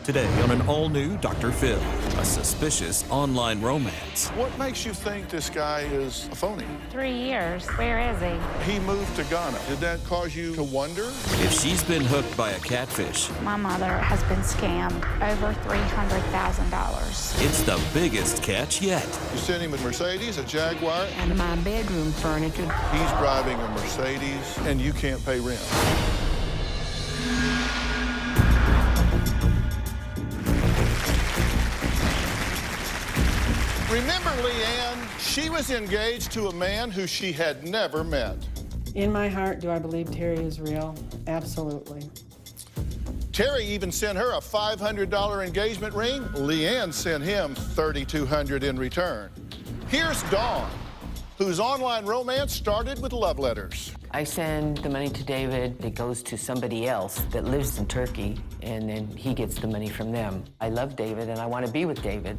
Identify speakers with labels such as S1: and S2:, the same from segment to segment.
S1: Today on an all-new Dr. Phil, a suspicious online romance.
S2: What makes you think this guy is a phony?
S3: 3 years. Where is he?
S2: He moved to Ghana. Did that cause you to wonder?
S1: If she's been hooked by a catfish,
S3: My mother has been scammed over $300,000.
S1: it's the biggest catch yet.
S2: You sent him a Mercedes, a Jaguar.
S4: And my bedroom furniture.
S2: He's driving a Mercedes, and you can't pay rent. Remember Leanne? She was engaged to a man who she had never met.
S5: In my heart, do I believe Terry is real? Absolutely.
S2: Terry even sent her a $500 engagement ring. Leanne sent him $3,200 in return. Here's Dawn, whose online romance started with love letters.
S4: I send the money to David. It goes to somebody else that lives in Turkey, and then he gets the money from them. I love David, and I want to be with David.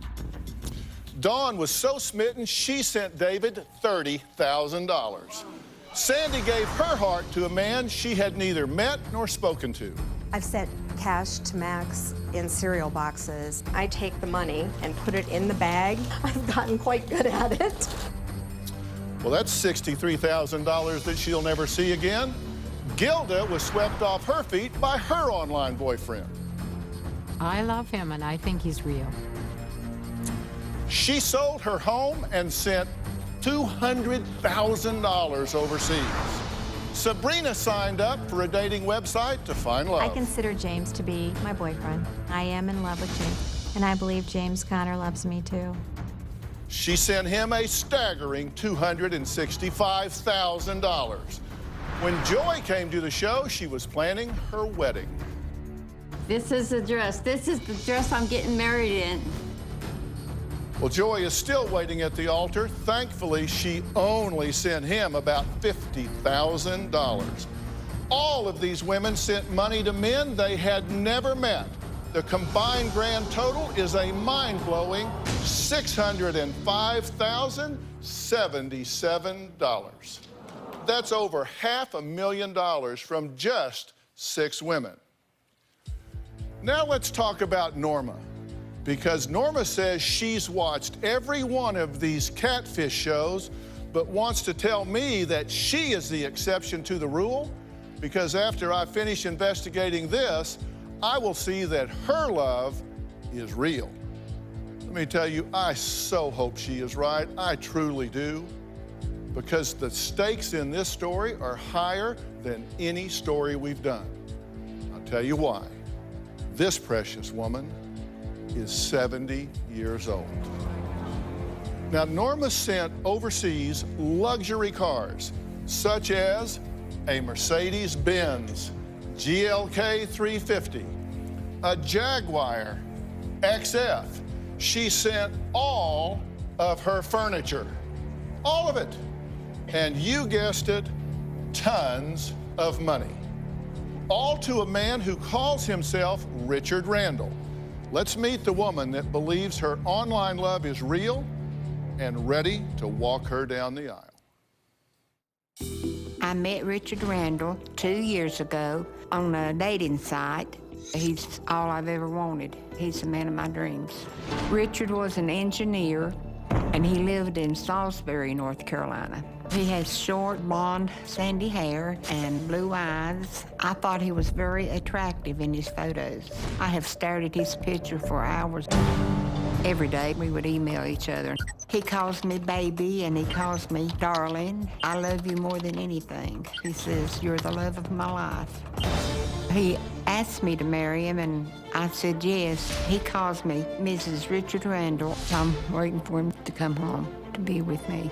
S2: Dawn was so smitten, she sent David $30,000. Sandy gave her heart to a man she had neither met nor spoken to.
S6: I've sent cash to Max in cereal boxes. I take the money and put it in the bag. I've gotten quite good at it.
S2: Well, that's $63,000 that she'll never see again. Gilda was swept off her feet by her online boyfriend.
S7: I love him, and I think he's real.
S2: She sold her home and sent $200,000 overseas. Sabrina signed up for a dating website to find love.
S8: I consider James to be my boyfriend. I am in love with James, and I believe James Conner loves me too.
S2: She sent him a staggering $265,000. When Joy came to the show, she was planning her wedding.
S9: This is the dress. This is the dress I'm getting married in.
S2: Well, Joy is still waiting at the altar. Thankfully, she only sent him about $50,000. All of these women sent money to men they had never met. The combined grand total is a mind-blowing $605,077. That's over $500,000 from just 6 women. Now let's talk about Norma, because Norma says she's watched every one of these catfish shows, but wants to tell me that she is the exception to the rule, because after I finish investigating this, I will see that her love is real. Let me tell you, I so hope she is right. I truly do, because the stakes in this story are higher than any story we've done. I'll tell you why. This precious woman is 70 years old. Now, Norma sent overseas luxury cars, such as a Mercedes-Benz GLK 350, a Jaguar XF. She sent all of her furniture, all of it. And you guessed it, tons of money. All to a man who calls himself Richard Randall. Let's meet the woman that believes her online love is real and ready to walk her down the aisle.
S4: I met Richard Randall 2 years ago on a dating site. He's all I've ever wanted. He's the man of my dreams. Richard was an engineer, and he lived in Salisbury, North Carolina. He has short, blonde, sandy hair and blue eyes. I thought he was very attractive in his photos. I have stared at his picture for hours. Every day we would email each other. He calls me baby and he calls me darling. I love you more than anything. He says, you're the love of my life. He asked me to marry him and I said yes. He calls me Mrs. Richard Randall. I'm waiting for him to come home to be with me.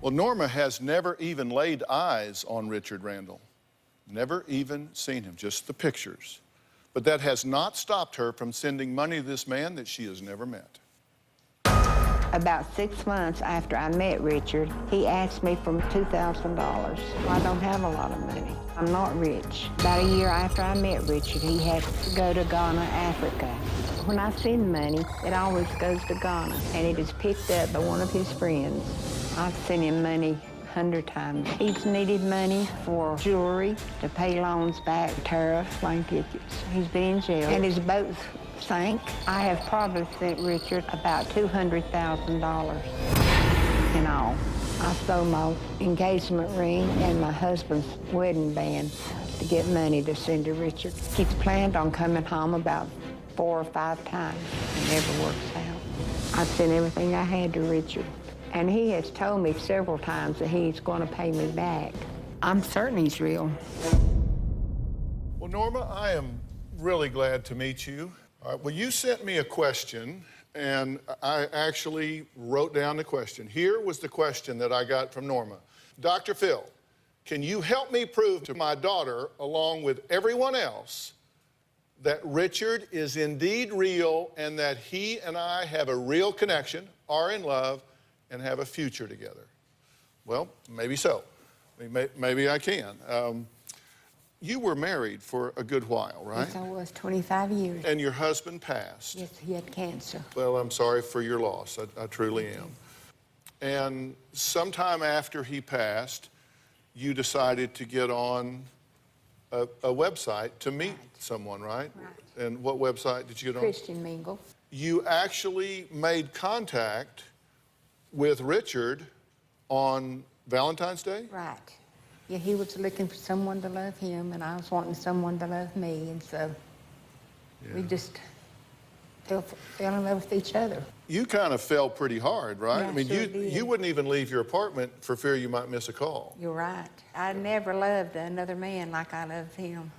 S2: Well, Norma has never even laid eyes on Richard Randall. Never even seen him, just the pictures. But that has not stopped her from sending money to this man that she has never met.
S4: About 6 months after I met Richard, he asked me for $2,000. I don't have a lot of money. I'm not rich. About a year after I met Richard, he had to go to Ghana, Africa. When I send money, it always goes to Ghana, and it is picked up by one of his friends. I've sent him money 100 times. He's needed money for jewelry, to pay loans back, tariffs, plane tickets. He's been in jail, and his boats sank. I have probably sent Richard about $200,000 in all. I sold my engagement ring and my husband's wedding band to get money to send to Richard. He's planned on coming home about 4 or 5 times. It never works out. I sent everything I had to Richard, and he has told me several times that he's going to pay me back. I'm certain he's real.
S2: Well, Norma, I am really glad to meet you. All right, well, you sent me a question, and I actually wrote down the question. Here was the question that I got from Norma. Dr. Phil, can you help me prove to my daughter, along with everyone else, that Richard is indeed real and that he and I have a real connection, are in love, and have a future together? Well, maybe so. Maybe I can. You were married for a good while, right?
S4: Yes, I was, 25 years.
S2: And your husband passed.
S4: Yes, he had cancer.
S2: Well, I'm sorry for your loss. I truly am. And sometime after he passed, you decided to get on a website to meet someone, right? Right. And what website did you get on?
S4: Christian Mingle.
S2: You actually made contact with Richard on Valentine's Day?
S4: Right. Yeah, he was looking for someone to love him, and I was wanting someone to love me, and so we just fell in love with each other.
S2: You kind of fell pretty hard, right?
S4: Yeah,
S2: I mean,
S4: sure did.
S2: you wouldn't even leave your apartment for fear you might miss a call.
S4: You're right. I never loved another man like I loved him.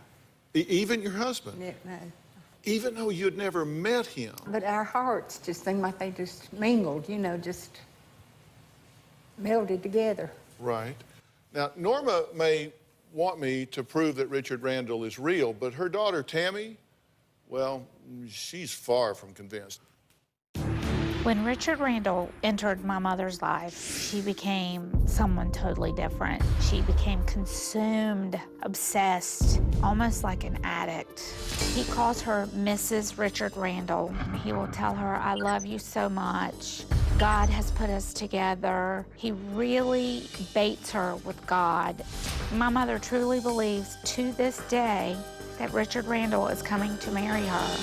S2: Even your husband?
S4: No.
S2: Even though you'd never met him?
S4: But our hearts just seemed like they just mingled, you know, just melded together.
S2: Right. Now, Norma may want me to prove that Richard Randall is real, but her daughter, Tammy, well, she's far from convinced.
S3: When Richard Randall entered my mother's life, she became someone totally different. She became consumed, obsessed, almost like an addict. He calls her Mrs. Richard Randall. He will tell her, "I love you so much. God has put us together." He really baits her with God. My mother truly believes to this day that Richard Randall is coming to marry her.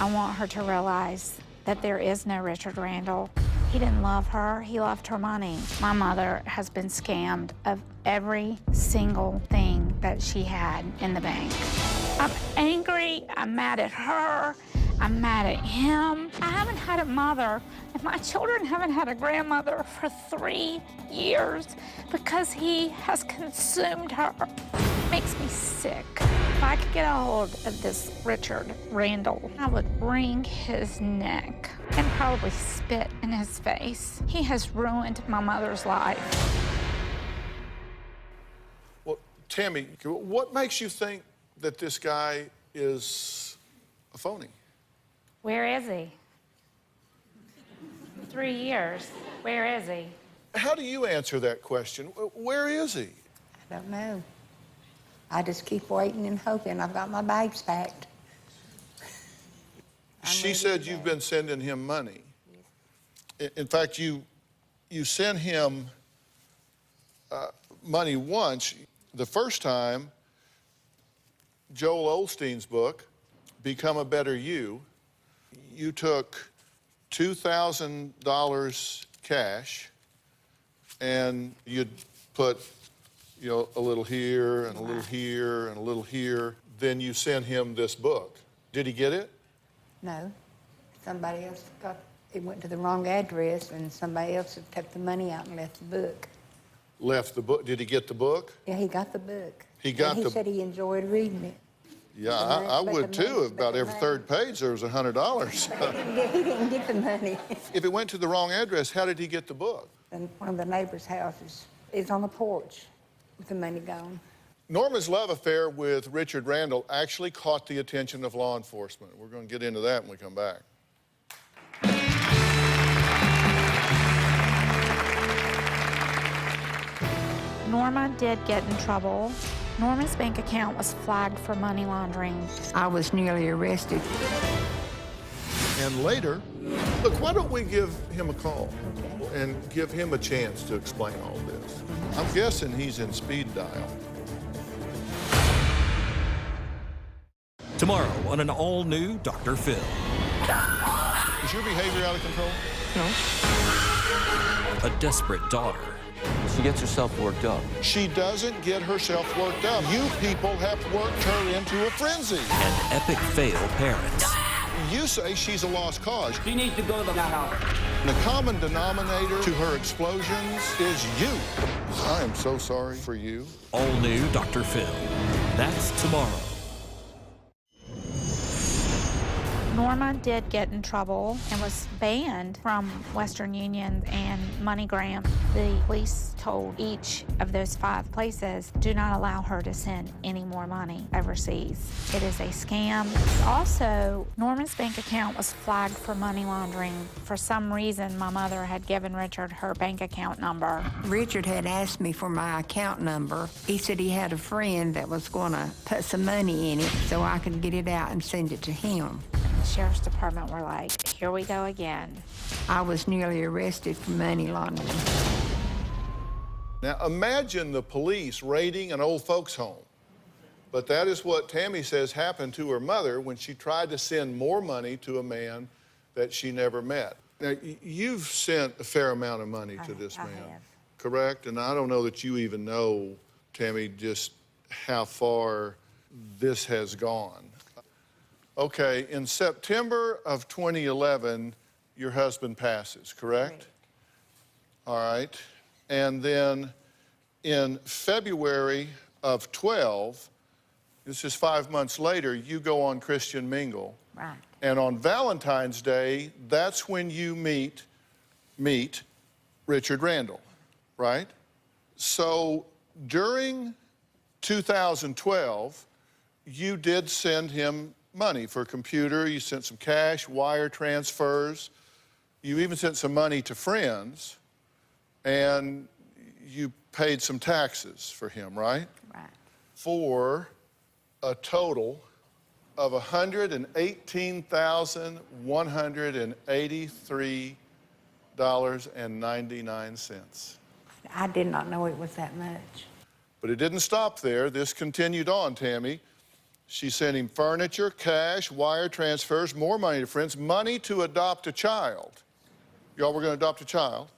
S3: I want her to realize that there is no Richard Randall. He didn't love her, he loved her money. My mother has been scammed of every single thing that she had in the bank. I'm angry, I'm mad at her, I'm mad at him. I haven't had a mother, and my children haven't had a grandmother for 3 years because he has consumed her. It makes me sick. If I could get a hold of this Richard Randall, I would wring his neck and probably spit in his face. He has ruined my mother's life.
S2: Well, Tammy, what makes you think that this guy is a phony?
S3: Where is he? 3 years. Where is he?
S2: How do you answer that question? Where is he?
S4: I don't know. I just keep waiting and hoping. I've got my bags packed.
S2: She said you've been sending him money. In fact, you sent him money once. The first time, Joel Osteen's book, Become a Better You, you took $2,000 cash, and you'd put, you know, a little here and a little here and a little here. Then you sent him this book. Did he get it?
S4: No. Somebody else it went to the wrong address, and somebody else had took the money out and left the book.
S2: Left the book? Did he get the book?
S4: Yeah, he got the book.
S2: He got
S4: and he said he enjoyed reading it.
S2: Yeah, I would too. About every third page there was $100.
S4: He didn't get the money.
S2: If it went to the wrong address, how did he get the book?
S4: And one of the neighbors' houses is on the porch with the money gone.
S2: Norma's love affair with Richard Randall actually caught the attention of law enforcement. We're going to get into that when we come back.
S3: Norma did get in trouble. Norma's bank account was flagged for money laundering.
S4: I was nearly arrested.
S2: And later, Look, why don't we give him a call and give him a chance to explain all this? I'm guessing he's in speed dial.
S1: Tomorrow on an all-new Dr. Phil.
S2: Is your behavior out of control?
S1: A desperate daughter.
S10: She gets herself worked up.
S2: She doesn't get herself worked up. You people have worked her into a frenzy.
S1: And epic fail parents.
S2: You say she's a lost cause.
S10: She needs to go to the house.
S2: The common denominator to her explosions is you. I am so sorry for you.
S1: All new Dr. Phil. That's tomorrow.
S3: Norma did get in trouble and was banned from Western Union and MoneyGram. The police told each of those 5 places, do not allow her to send any more money overseas. It is a scam. Also, Norma's bank account was flagged for money laundering. For some reason, my mother had given Richard her bank account number.
S4: Richard had asked me for my account number. He said he had a friend that was going to put some money in it so I could get it out and send it to him.
S3: The sheriff's department were like, here we go again.
S4: I was nearly arrested for money laundering.
S2: Now imagine the police raiding an old folks' home. But that is what Tammy says happened to her mother when she tried to send more money to a man that she never met. Now, you've sent a fair amount of money to this man, correct? And I don't know that you even know, Tammy, just how far this has gone. Okay, in September of 2011, your husband passes, correct? All right. And then in February of 12, this is 5 months later, you go on Christian Mingle.
S4: Right.
S2: And on Valentine's Day, that's when you meet Richard Randall, right? So during 2012, you did send him money for a computer. You sent some cash, wire transfers. You even sent some money to friends. And you paid some taxes for him, right?
S4: Right.
S2: For a total of $118,183.99.
S4: I did not know it was that much.
S2: But it didn't stop there. This continued on, Tammy. She sent him furniture, cash, wire transfers, more money to friends, money to adopt a child. Y'all were going to adopt a child.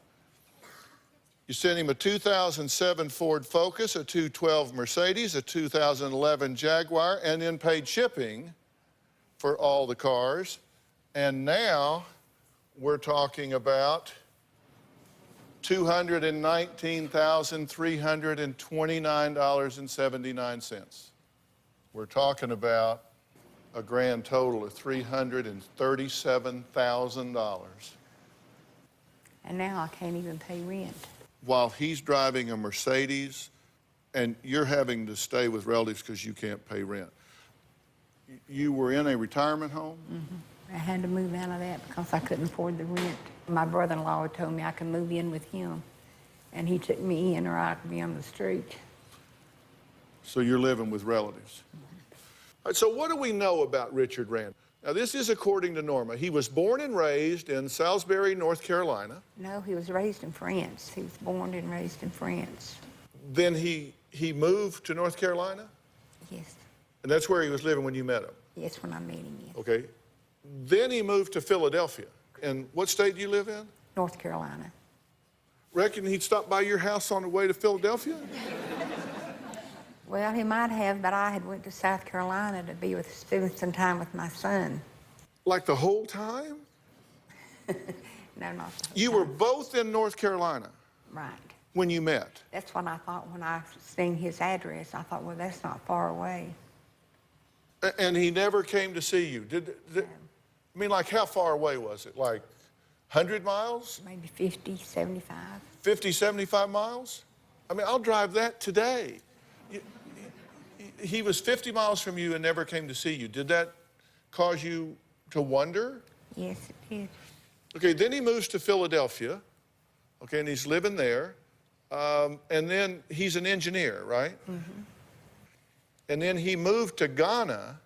S2: You sent him a 2007 Ford Focus, a 2012 Mercedes, a 2011 Jaguar, and then paid shipping for all the cars. And now we're talking about $219,329.79. We're talking about a grand total of $337,000.
S4: And now I can't even pay rent.
S2: While he's driving a Mercedes and you're having to stay with relatives because you can't pay rent. You were in a retirement home?
S4: Mm-hmm. I had to move out of that because I couldn't afford the rent. My brother-in-law told me I could move in with him, and he took me in or I could be on the street.
S2: So you're living with relatives. All right, so what do we know about Richard Randall? Now, this is according to Norma. He was born and raised in Salisbury, North Carolina.
S4: No, he was raised in France. He was born and raised in France.
S2: Then he moved to North Carolina?
S4: Yes.
S2: And that's where he was living when you met him?
S4: Yes, when I met him, yes.
S2: Okay. Then he moved to Philadelphia. And what state do you live in?
S4: North Carolina.
S2: Reckon he'd stop by your house on the way to Philadelphia?
S4: Well, he might have, but I had went to South Carolina to spend some time with my son.
S2: Like the whole time?
S4: No, not the whole
S2: You
S4: time.
S2: were both in North Carolina?
S4: Right.
S2: When you met?
S4: That's what I thought when I seen his address. I thought, well, that's not far away.
S2: And he never came to see you? I mean, like, how far away was it? Like 100 miles?
S4: Maybe 50, 75.
S2: 50, 75 miles? I mean, I'll drive that today. He was 50 miles from you and never came to see you. Did that cause you to wonder?
S4: Yes, it did.
S2: Okay, then he moves to Philadelphia, okay, and he's living there. And then he's an engineer, right?
S4: Mm-hmm.
S2: And then he moved to Ghana,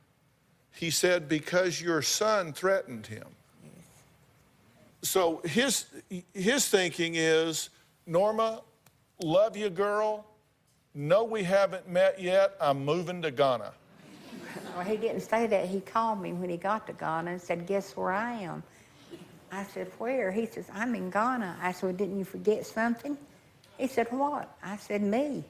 S2: he said, because your son threatened him.
S4: Yes.
S2: So his thinking is, Norma, love you, girl. No, we haven't met yet. I'm moving to Ghana.
S4: Well, he didn't say that. He called me when he got to Ghana and said, guess where I am? I said, where? He says, I'm in Ghana. I said, well, didn't you forget something? He said, what? I said, me.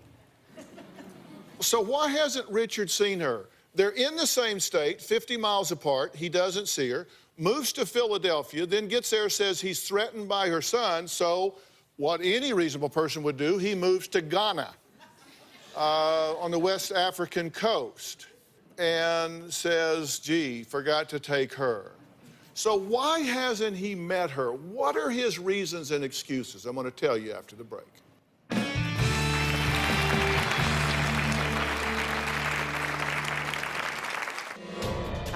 S2: So why hasn't Richard seen her? They're in the same state, 50 miles apart. He doesn't see her. Moves to Philadelphia, then gets there, says he's threatened by her son. So what any reasonable person would do, he moves to Ghana on the West African coast and says, gee, forgot to take her. So why hasn't he met her? What are his reasons and excuses? I'm going to tell you after the break.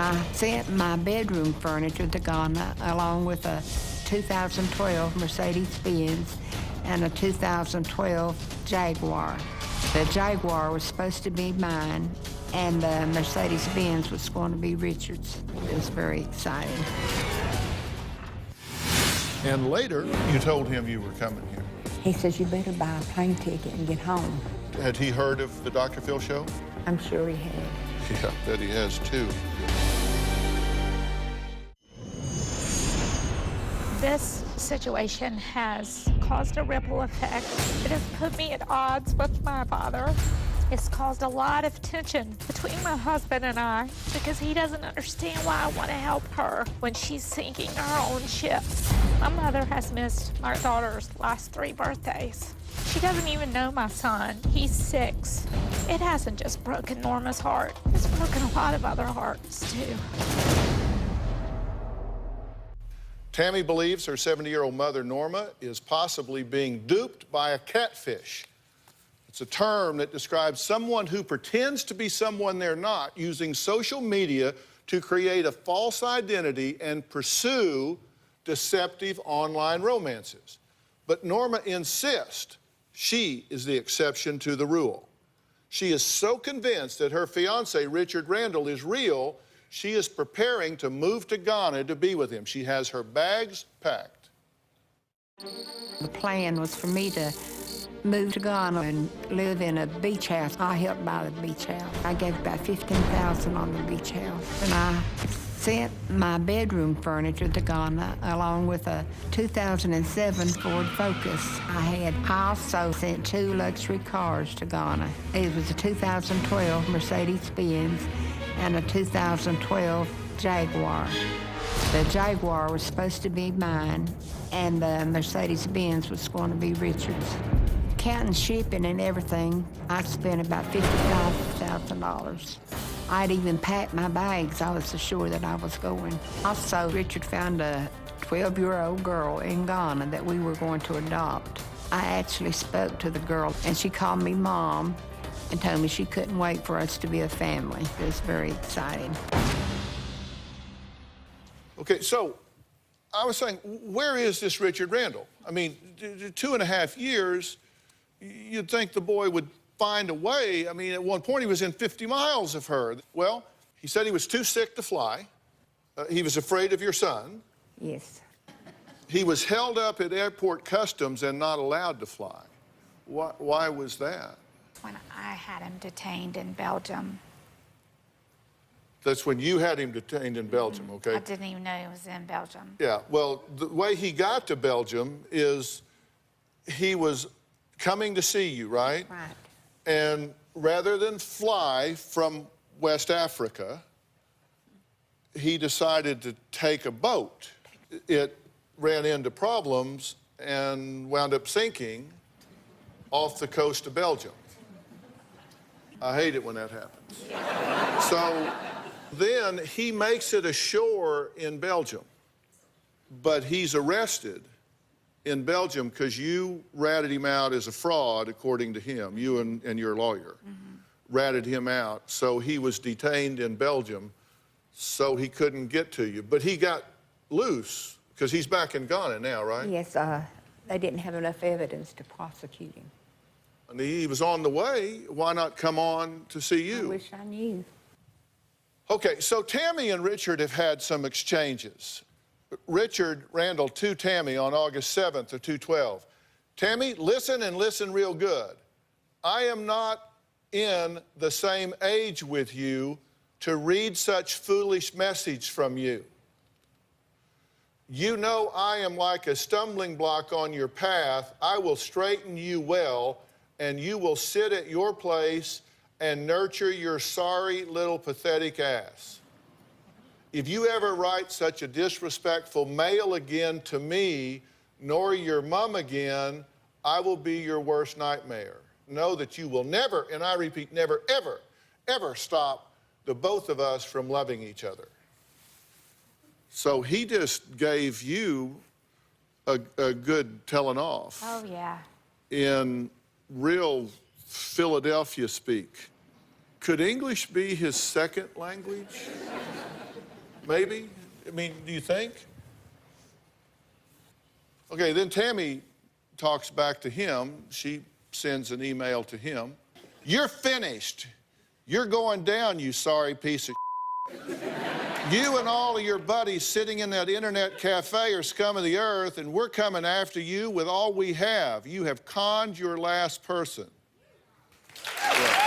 S4: I sent my bedroom furniture to Ghana along with a 2012 Mercedes-Benz and a 2012 Jaguar. The Jaguar was supposed to be mine, and the Mercedes-Benz was going to be Richard's. It was very exciting.
S2: And later, you told him you were coming here.
S4: He says, you better buy a plane ticket and get home.
S2: Had he heard of the Dr. Phil show?
S4: I'm sure he had.
S2: Yeah, that he has too.
S3: This situation has caused a ripple effect. It has put me at odds with my father. It's caused a lot of tension between my husband and I because he doesn't understand why I want to help her when she's sinking her own ship. My mother has missed my daughter's last 3 birthdays. She doesn't even know my son. He's 6. It hasn't just broken Norma's heart. It's broken a lot of other hearts, too.
S2: Tammy believes her 70-year-old mother, Norma, is possibly being duped by a catfish. It's a term that describes someone who pretends to be someone they're not, using social media to create a false identity and pursue deceptive online romances. But Norma insists she is the exception to the rule. She is so convinced that her fiancé, Richard Randall, is real, she is preparing to move to Ghana to be with him. She has her bags packed.
S4: The plan was for me to move to Ghana and live in a beach house. I helped buy the beach house. I gave about $15,000 on the beach house. And I sent my bedroom furniture to Ghana along with a 2007 Ford Focus I also sent 2 luxury cars to Ghana. It was a 2012 Mercedes-Benz and a 2012 Jaguar. The Jaguar was supposed to be mine, and the Mercedes-Benz was going to be Richard's. Counting shipping and everything, I spent about $55,000. I'd even packed my bags. I was so sure that I was going. Also, Richard found a 12-year-old girl in Ghana that we were going to adopt. I actually spoke to the girl, and she called me Mom and told me she couldn't wait for us to be a family. It was very exciting.
S2: Okay, so I was saying, where is this Richard Randall? I mean, 2.5 years, you'd think the boy would find a way. I mean, at one point he was in 50 miles of her. Well, he said he was too sick to fly. He was afraid of your son.
S4: Yes.
S2: He was held up at airport customs and not allowed to fly. Why was that?
S3: When I had him detained in Belgium.
S2: That's when you had him detained in Belgium, okay?
S3: I didn't even know he was in Belgium.
S2: Yeah, well, the way he got to Belgium is he was coming to see you, right?
S4: Right.
S2: And rather than fly from West Africa, he decided to take a boat. It ran into problems and wound up sinking off the coast of Belgium. I hate it when that happens. So then he makes it ashore in Belgium, but he's arrested in Belgium because you ratted him out as a fraud, according to him. You and your lawyer ratted him out, so he was detained in Belgium, so he couldn't get to you. But he got loose because he's back in Ghana now, right?
S4: Yes, they didn't have enough evidence to prosecute him.
S2: And he was on the way. Why not come on to see you?
S4: I wish I knew.
S2: Okay, so Tammy and Richard have had some exchanges. Richard Randall to Tammy on August 7th of 2/12. Tammy, listen and listen real good. I am not in the same age with you to read such foolish message from you. You know I am like a stumbling block on your path. I will straighten you well, and you will sit at your place and nurture your sorry little pathetic ass. If you ever write such a disrespectful mail again to me, nor your mom again, I will be your worst nightmare. Know that you will never, and I repeat, never, ever, ever stop the both of us from loving each other. So he just gave you a good telling off.
S3: Oh, yeah.
S2: In real Philadelphia speak. Could English be his second language? Maybe? I mean, do you think? Okay, then Tammy talks back to him. She sends an email to him. You're finished. You're going down, you sorry piece of shit. You and all of your buddies sitting in that internet cafe are scum of the earth, and we're coming after you with all we have. You have conned your last person. Yeah.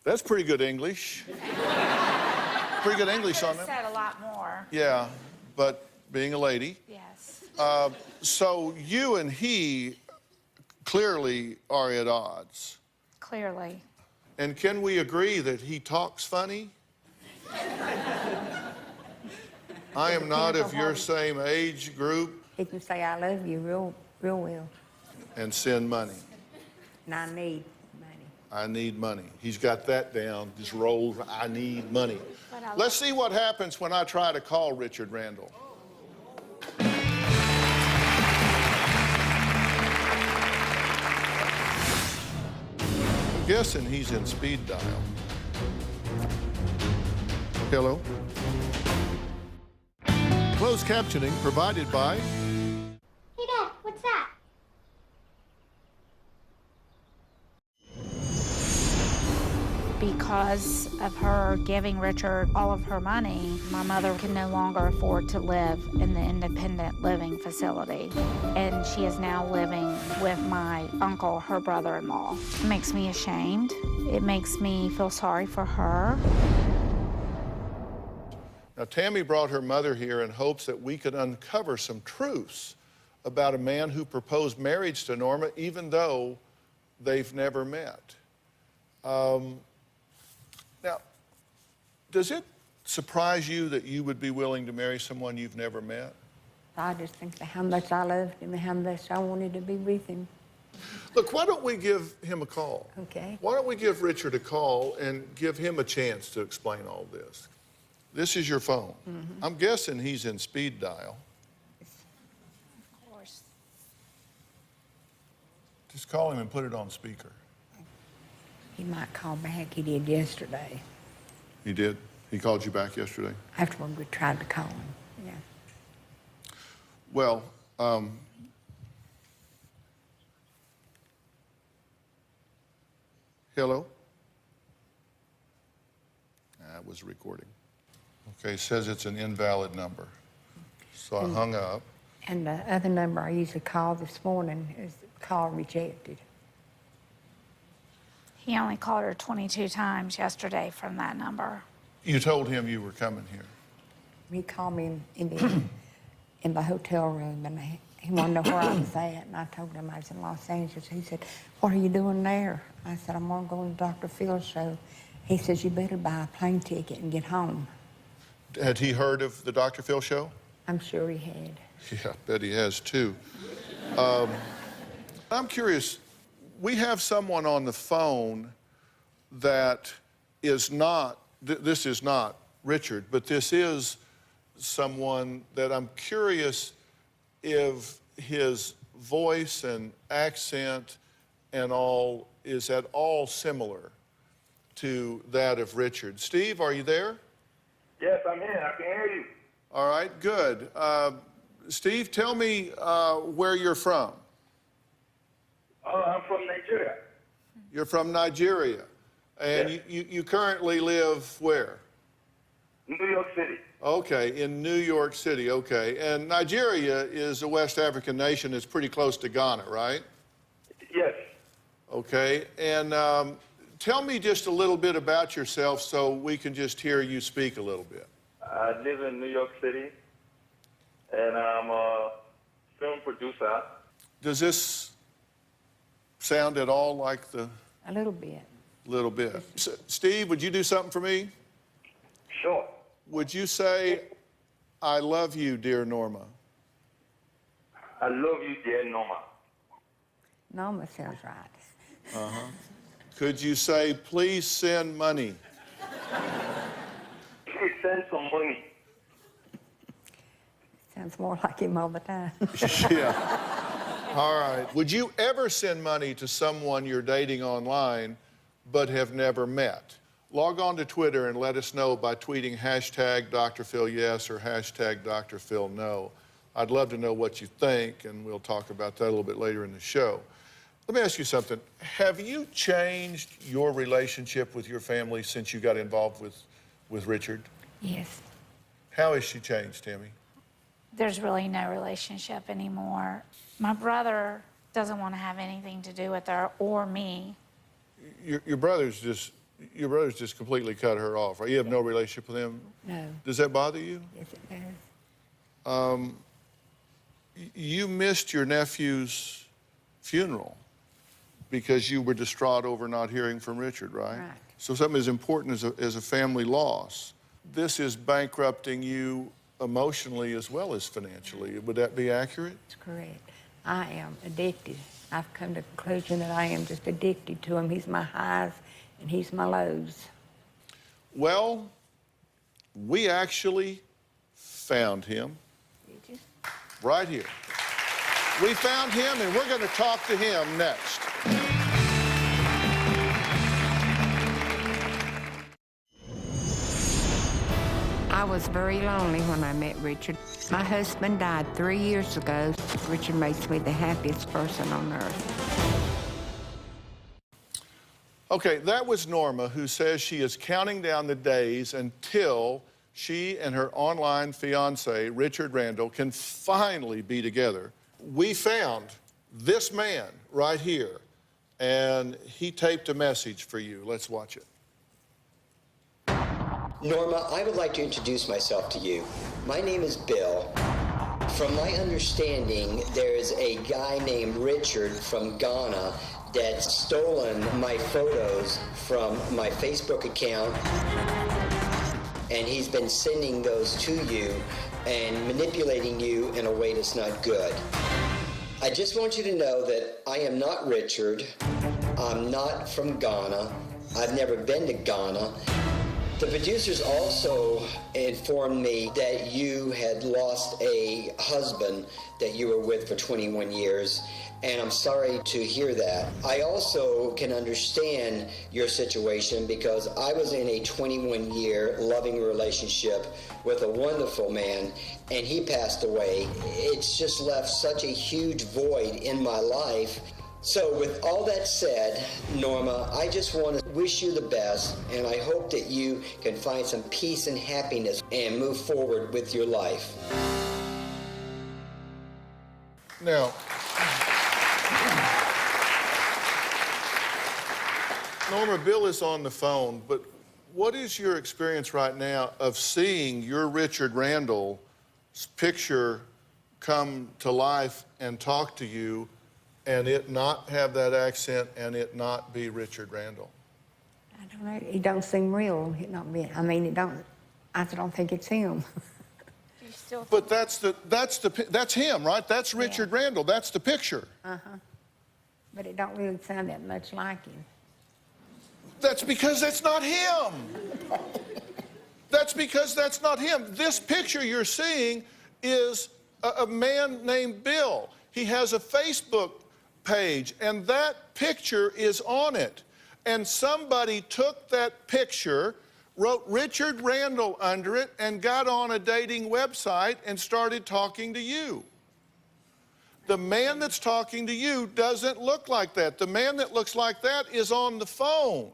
S2: That's pretty good English. Pretty good English on them.
S3: Said a lot more.
S2: Yeah, but being a lady.
S3: Yes.
S2: So you and he clearly are at odds.
S3: Clearly.
S2: And can we agree that he talks funny? I am not of your same age group.
S4: He can say, I love you real well.
S2: And send money.
S4: And I need money.
S2: I need money. He's got that down, just rolls, I need money. Let's see what happens when I try to call Richard Randall. I'm guessing he's in speed dial. Hello? Closed captioning provided by...
S11: Hey, Dad, what's that?
S3: Because of her giving Richard all of her money, my mother can no longer afford to live in the independent living facility. And she is now living with my uncle, her brother-in-law. It makes me ashamed. It makes me feel sorry for her.
S2: Now, Tammy brought her mother here in hopes that we could uncover some truths about a man who proposed marriage to Norma, even though they've never met. Now, does it surprise you that you would be willing to marry someone you've never met?
S4: I just think how much I loved him and how much I wanted to be with him.
S2: Look, why don't we give him a call?
S4: Okay.
S2: Why don't we give Richard a call and give him a chance to explain all this? This is your phone. Mm-hmm. I'm guessing he's in speed dial.
S3: Of course.
S2: Just call him and put it on speaker.
S4: He might call back. He did yesterday.
S2: He did? He called you back yesterday?
S4: Afterward, we tried to call him, yeah.
S2: Well, hello? That was recording. Okay, it says it's an invalid number. So I hung up.
S4: And the other number I usually call this morning is call rejected.
S3: He only called her 22 times yesterday from that number.
S2: You told him you were coming here.
S4: He called me in the hotel room, and he wanted to know where I was at, and I told him I was in Los Angeles. He said, what are you doing there? I said, I'm going to go to Dr. Phil's show. He says, you better buy a plane ticket and get home.
S2: Had he heard of the Dr. Phil show?
S4: I'm sure he had.
S2: Yeah, I bet he has too. I'm curious, we have someone on the phone that is not, this is not Richard, but this is someone that I'm curious if his voice and accent and all is at all similar to that of Richard. Steve, are you there?
S12: Yes, I'm in. I can hear you.
S2: All right, good. Steve, tell me where you're from.
S12: I'm from Nigeria. Nigeria.
S2: You're from Nigeria. And
S12: Yes.
S2: you currently live where?
S12: New York City.
S2: Okay, in New York City, okay. And Nigeria is a West African nation that's pretty close to Ghana, right?
S12: Yes.
S2: Okay, and tell me just a little bit about yourself so we can just hear you speak a little bit.
S12: I live in New York City, and I'm a film producer.
S2: Does this sound at all like the...
S4: A little bit.
S2: Little bit. Steve, would you do something for me?
S12: Sure.
S2: Would you say, I love you, dear Norma?
S12: I love you, dear Norma.
S4: Norma sounds right.
S2: Uh-huh. Could you say, please send money?
S12: Please send some money.
S4: Sounds more like him all the time.
S2: Yeah. All right. Would you ever send money to someone you're dating online but have never met? Log on to Twitter and let us know by tweeting hashtag #DrPhilYes or hashtag #DrPhilNo. I'd love to know what you think, and we'll talk about that a little bit later in the show. Let me ask you something. Have you changed your relationship with your family since you got involved with Richard?
S4: Yes.
S2: How has she changed, Tammy?
S3: There's really no relationship anymore. My brother doesn't want to have anything to do with her or me.
S2: Your brother's just completely cut her off, right? You have no relationship with him?
S4: No.
S2: Does that bother you?
S4: Yes, it does.
S2: You missed your nephew's funeral because you were distraught over not hearing from Richard, right?
S4: Right.
S2: So something as important as a family loss. This is bankrupting you emotionally as well as financially. Would that be accurate?
S4: That's correct. I am addicted. I've come to the conclusion that I am just addicted to him. He's my highs and he's my lows.
S2: Well, we actually found him.
S4: Did you?
S2: Right here. We found him, and we're going to talk to him next.
S4: I was very lonely when I met Richard. My husband died 3 years ago. Richard makes me the happiest person on earth.
S2: Okay, that was Norma, who says she is counting down the days until she and her online fiancé, Richard Randall, can finally be together. We found this man right here, and he taped a message for you. Let's watch it.
S13: Norma, I would like to introduce myself to you. My name is Bill. From my understanding, there's a guy named Richard from Ghana that's stolen my photos from my Facebook account, and he's been sending those to you and manipulating you in a way that's not good. I just want you to know that I am not Richard. I'm not from Ghana. I've never been to Ghana. The producers also informed me that you had lost a husband that you were with for 21 years, and I'm sorry to hear that. I also can understand your situation because I was in a 21-year loving relationship with a wonderful man, and he passed away. It's just left such a huge void in my life. So with all that said, Norma, I just want to wish you the best, and I hope that you can find some peace and happiness and move forward with your life.
S2: Now, Norma, Bill is on the phone, but what is your experience right now of seeing your Richard Randall's picture come to life and talk to you, and it not have that accent and it not be Richard Randall?
S4: I don't know. It don't seem real. It not be. I mean, it don't. I don't think it's him.
S3: Do you still
S2: But that's him, right? That's Richard Randall. That's the picture.
S4: But it don't really sound that much like him.
S2: That's because that's not him. That's because that's not him. This picture you're seeing is a man named Bill. He has a Facebook page, and that picture is on it. And somebody took that picture, wrote Richard Randall under it, and got on a dating website and started talking to you. The man that's talking to you doesn't look like that. The man that looks like that is on the phone.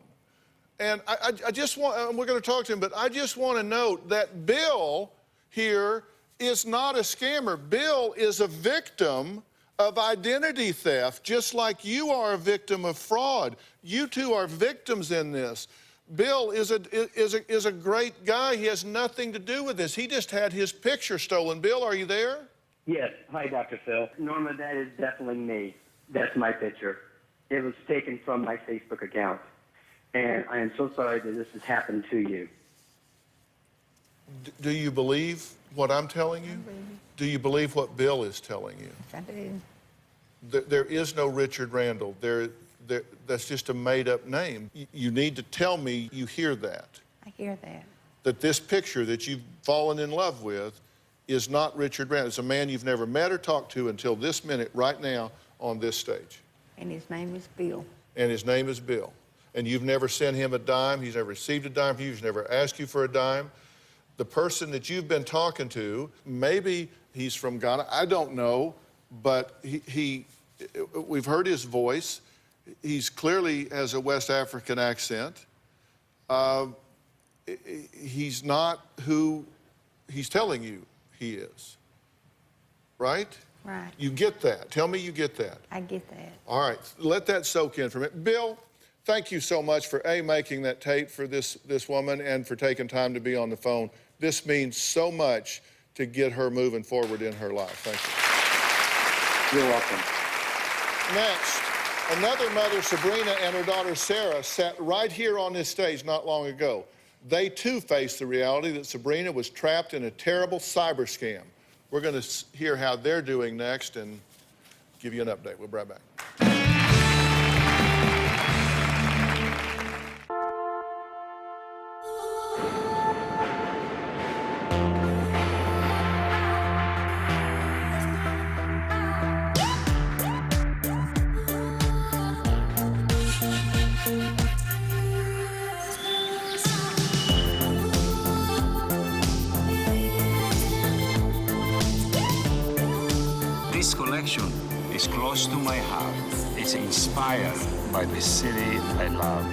S2: And I just want, and we're going to talk to him, but I just want to note that Bill here is not a scammer. Bill is a victim of identity theft, just like you are a victim of fraud. You two are victims in this. Bill is a great guy. He has nothing to do with this. He just had his picture stolen. Bill, are you there?
S14: Yes. Hi, Dr. Phil. Norma, that is definitely me. That's my picture. It was taken from my Facebook account. And I am so sorry that this has happened to you.
S2: Do you believe what I'm telling you? Do you believe what Bill is telling you?
S4: Yes, I do.
S2: There is no Richard Randall. That's just a made-up name. You need to tell me you hear that.
S4: I hear that.
S2: That this picture that you've fallen in love with is not Richard Randall. It's a man you've never met or talked to until this minute, right now, on this stage.
S4: And his name is Bill.
S2: And his name is Bill. And you've never sent him a dime. He's never received a dime from you. He's never asked you for a dime. The person that you've been talking to, maybe he's from Ghana. I don't know, but we've heard his voice. He's clearly has a West African accent. He's not who he's telling you he is, right?
S4: Right.
S2: You get that. Tell me you get that.
S4: I get that.
S2: All right, let that soak in for a minute. Bill, thank you so much for making that tape for this woman and for taking time to be on the phone. This means so much to get her moving forward in her life. Thank
S14: you. You're welcome.
S2: Next, another mother, Sabrina, and her daughter, Sarah, sat right here on this stage not long ago. They, too, faced the reality that Sabrina was trapped in a terrible cyber scam. We're going to hear how they're doing next and give you an update. We'll be right back.
S15: This collection is close to my heart. It's inspired by the city I love.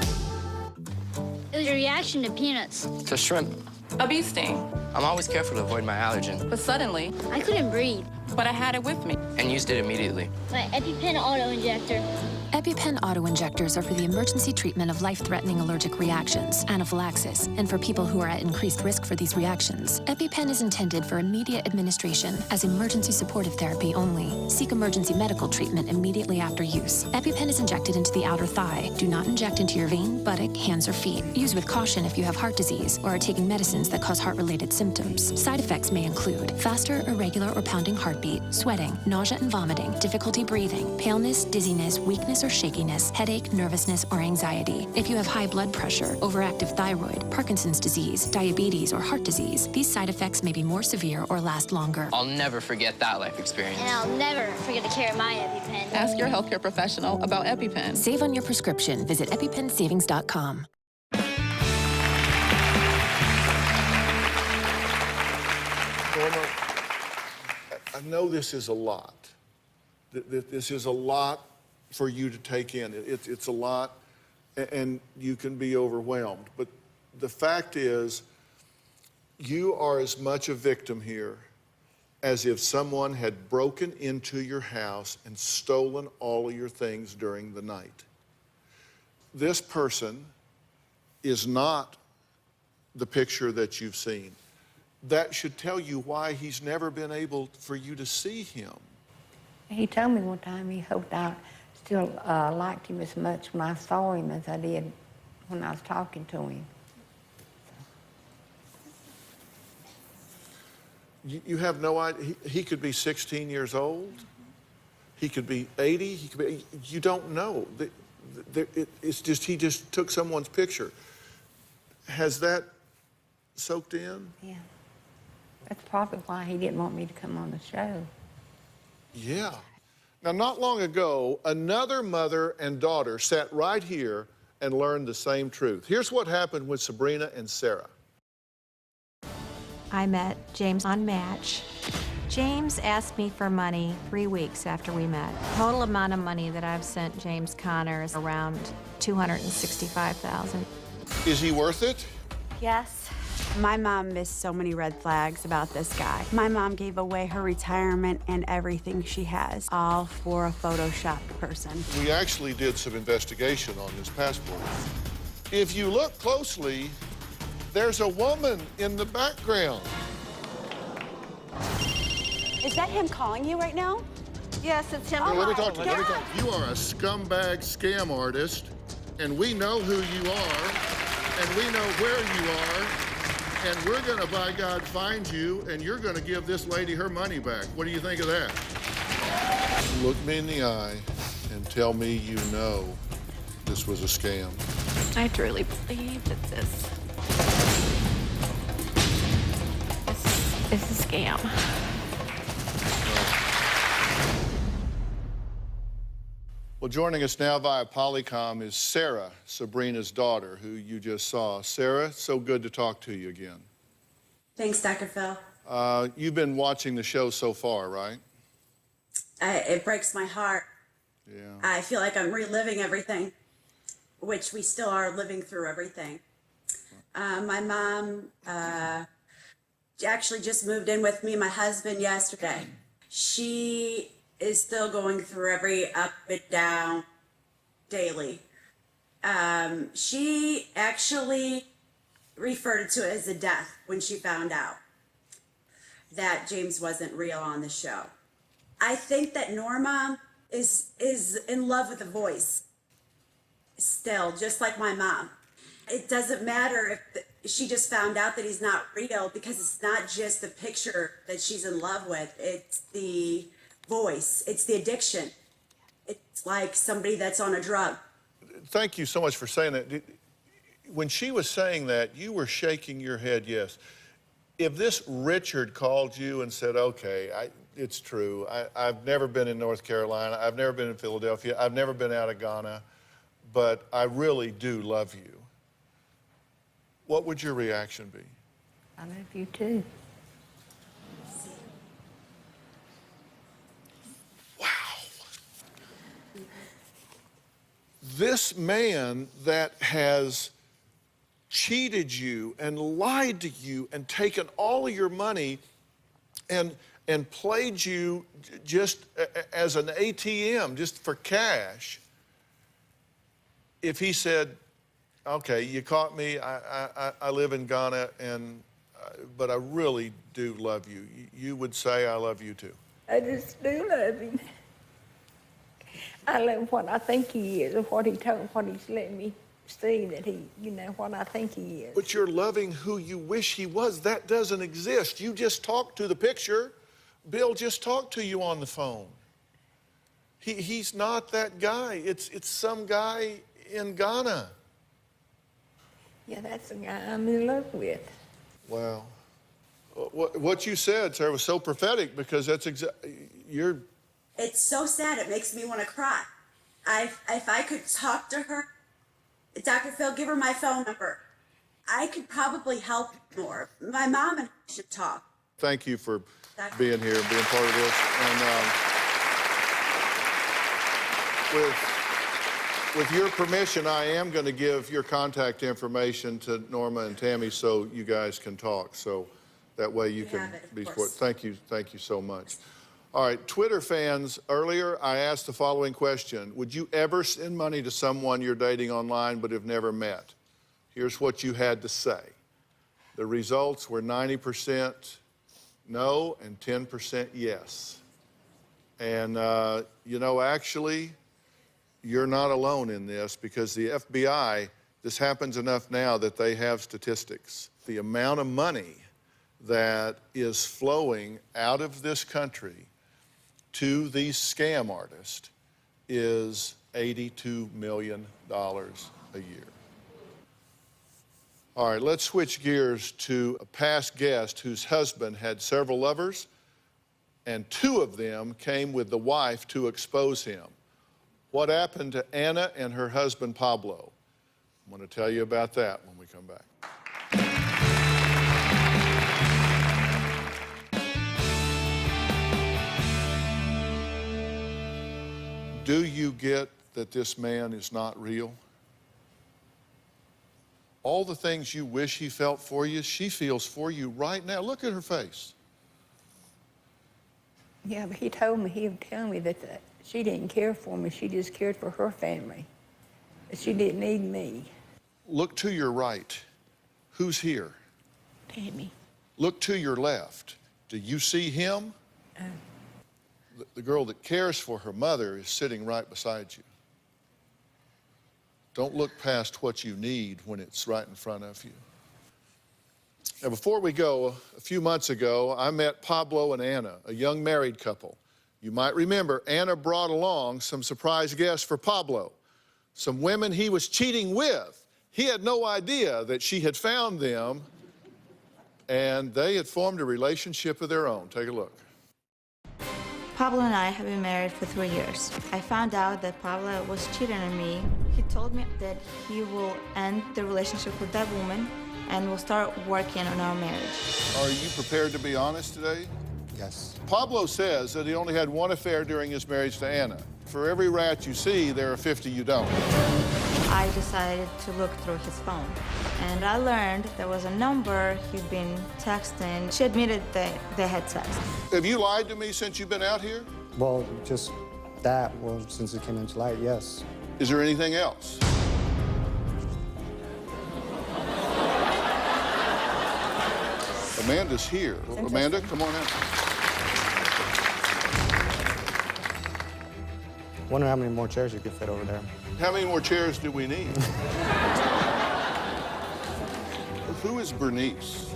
S11: It was a reaction to peanuts.
S16: To shrimp.
S17: A bee sting.
S16: I'm always careful to avoid my allergen.
S17: But suddenly,
S11: I couldn't breathe.
S17: But I had it with me.
S16: And used it immediately.
S11: My EpiPen auto-injector.
S18: EpiPen auto-injectors are for the emergency treatment of life-threatening allergic reactions, anaphylaxis, and for people who are at increased risk for these reactions. EpiPen is intended for immediate administration as emergency supportive therapy only. Seek emergency medical treatment immediately after use. EpiPen is injected into the outer thigh. Do not inject into your vein, buttock, hands, or feet. Use with caution if you have heart disease or are taking medicines that cause heart-related symptoms. Side effects may include faster, irregular, or pounding heartbeat, sweating, nausea and vomiting, difficulty breathing, paleness, dizziness, weakness or shakiness, headache, nervousness, or anxiety. If you have high blood pressure, overactive thyroid, Parkinson's disease, diabetes, or heart disease, these side effects may be more severe or last longer.
S16: I'll never forget that life experience.
S11: And I'll never forget to carry my EpiPen.
S17: Ask your healthcare professional about EpiPen.
S18: Save on your prescription. Visit EpiPenSavings.com.
S2: Norma, I know this is a lot. This is a lot for you to take in. It's a lot, and you can be overwhelmed. But the fact is, you are as much a victim here as if someone had broken into your house and stolen all of your things during the night. This person is not the picture that you've seen. That should tell you why he's never been able for you to see him.
S4: He told me one time he hoped I still liked him as much when I saw him as I did when I was talking to him.
S2: You have no idea. He could be 16 years old. He could be 80. He could be, you don't know. It's just, he just took someone's picture. Has that soaked in?
S4: Yeah. That's probably why he didn't want me to come on the show.
S2: Yeah. Now, not long ago, another mother and daughter sat right here and learned the same truth. Here's what happened with Sabrina and Sarah.
S8: I met James on Match. James asked me for money 3 weeks after we met. Total amount of money that I've sent James Conner is around $265,000.
S2: Is he worth it?
S19: Yes. My mom missed so many red flags about this guy. My mom gave away her retirement and everything she has, all for a photoshopped person.
S2: We actually did some investigation on this passport. If you look closely, there's a woman in the background.
S19: Is that him calling you right now?
S6: Yes, it's him.
S2: Well, let me talk to you. Let me talk. You are a scumbag scam artist, and we know who you are, and we know where you are, and we're going to, by God, find you, and you're going to give this lady her money back. What do you think of that? Look me in the eye and tell me you know this was a scam.
S8: I truly believe that this is a scam.
S2: Well, joining us now via Polycom is Sarah, Sabrina's daughter, who you just saw. Sarah, so good to talk to you again.
S20: Thanks, Dr. Phil.
S2: You've been watching the show so far, right?
S20: It breaks my heart.
S2: Yeah.
S20: I feel like I'm reliving everything, which we still are living through everything. My mom actually just moved in with me, my husband, yesterday. She is still going through every up and down daily. She actually referred to it as a death when she found out that James wasn't real on the show. I think that Norma is in love with the voice still, just like my mom. It doesn't matter if she just found out that he's not real, because it's not just the picture that she's in love with. It's the voice. It's the addiction. It's like somebody that's on a drug.
S2: Thank you so much for saying that. When she was saying that, you were shaking your head yes. If this Richard called you and said, okay, it's true, I've never been in North Carolina, I've never been in Philadelphia, I've never been out of Ghana, but I really do love you, what would your reaction be?
S4: I love you too.
S2: This man that has cheated you and lied to you and taken all of your money and played you just as an ATM, just for cash, if he said, okay, you caught me, I live in Ghana, but I really do love you, you would say I love you too?
S21: I just do love him. I love what I think he is, or what he's letting me see that he, what I think he is.
S2: But you're loving who you wish he was. That doesn't exist. You just talked to the picture. Bill just talked to you on the phone. He's not that guy. It's some guy in Ghana.
S21: Yeah, that's the guy I'm in love with.
S2: Wow. What you said, Sarah, was so prophetic, because that's you're...
S20: It's so sad, it makes me want to cry. If I could talk to her, Dr. Phil, give her my phone number. I could probably help more. My mom and I should talk.
S2: Thank you for being here and being part of this. And with your permission, I am going to give your contact information to Norma and Tammy so you guys can talk. So that way you can be support. Thank you so much. All right, Twitter fans, earlier I asked the following question. Would you ever send money to someone you're dating online but have never met? Here's what you had to say. The results were 90% no and 10% yes. And, actually, you're not alone in this, because the FBI, this happens enough now that they have statistics. The amount of money that is flowing out of this country to these scam artists is $82 million a year. All right, let's switch gears to a past guest whose husband had several lovers, and 2 of them came with the wife to expose him. What happened to Anna and her husband, Pablo? I'm going to tell you about that when we come back. Do you get that this man is not real? All the things you wish he felt for you, she feels for you right now. Look at her face.
S21: Yeah, but he told me, he would tell me that she didn't care for me. She just cared for her family. That she didn't need me.
S2: Look to your right. Who's here?
S21: Tammy.
S2: Look to your left. Do you see him? The girl that cares for her mother is sitting right beside you. Don't look past what you need when it's right in front of you. Now, before we go, a few months ago, I met Pablo and Anna, a young married couple. You might remember Anna brought along some surprise guests for Pablo, some women he was cheating with. He had no idea that she had found them, and they had formed a relationship of their own. Take a look.
S5: Pablo and I have been married for 3 years. I found out that Pablo was cheating on me. He told me that he will end the relationship with that woman and will start working on our marriage.
S2: Are you prepared to be honest today?
S22: Yes.
S2: Pablo says that he only had one affair during his marriage to Anna. For every rat you see, there are 50 you don't.
S5: I decided to look through his phone, and I learned there was a number he'd been texting. She admitted that they had sex.
S2: Have you lied to me since you've been out here?
S22: Well, just that. Well, since it came into light, yes.
S2: Is there anything else? Amanda's here. Amanda, come on in.
S22: Wonder how many more chairs you could fit over there.
S2: How many more chairs do we need? Who is Bernice?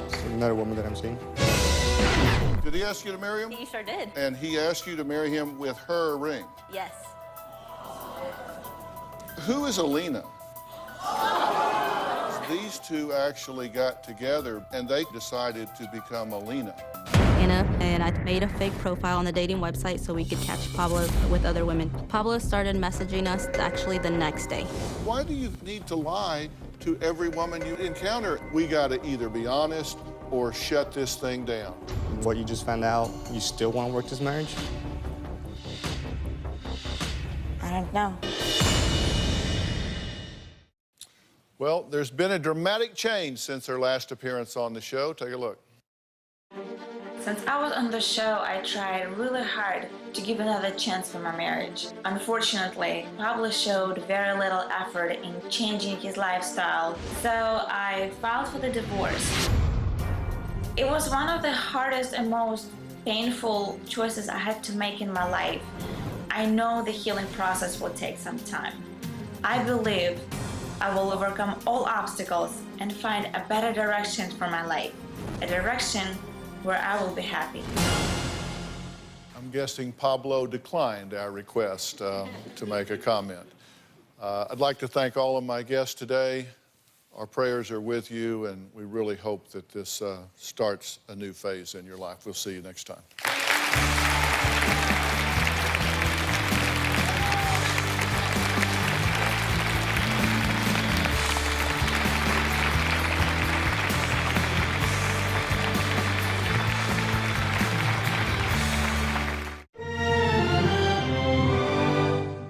S22: It's another woman that I'm seeing.
S2: Did he ask you to marry him?
S23: He sure did.
S2: And he asked you to marry him with her ring?
S23: Yes.
S2: Who is Alina? These two actually got together and they decided to become Alina.
S23: And I made a fake profile on the dating website so we could catch Pablo with other women. Pablo started messaging us actually the next day.
S2: Why do you need to lie to every woman you encounter? We gotta either be honest or shut this thing down.
S22: What you just found out, you still want to work this marriage?
S5: I don't know.
S2: Well, there's been a dramatic change since her last appearance on the show. Take a look.
S3: Since I was on the show, I tried really hard to give another chance for my marriage. Unfortunately, Pablo showed very little effort in changing his lifestyle, so I filed for the divorce. It was one of the hardest and most painful choices I had to make in my life. I know the healing process will take some time. I believe I will overcome all obstacles and find a better direction for my life, a direction where I will be happy.
S2: I'm guessing Pablo declined our request to make a comment. I'd like to thank all of my guests today. Our prayers are with you, and we really hope that this starts a new phase in your life. We'll see you next time.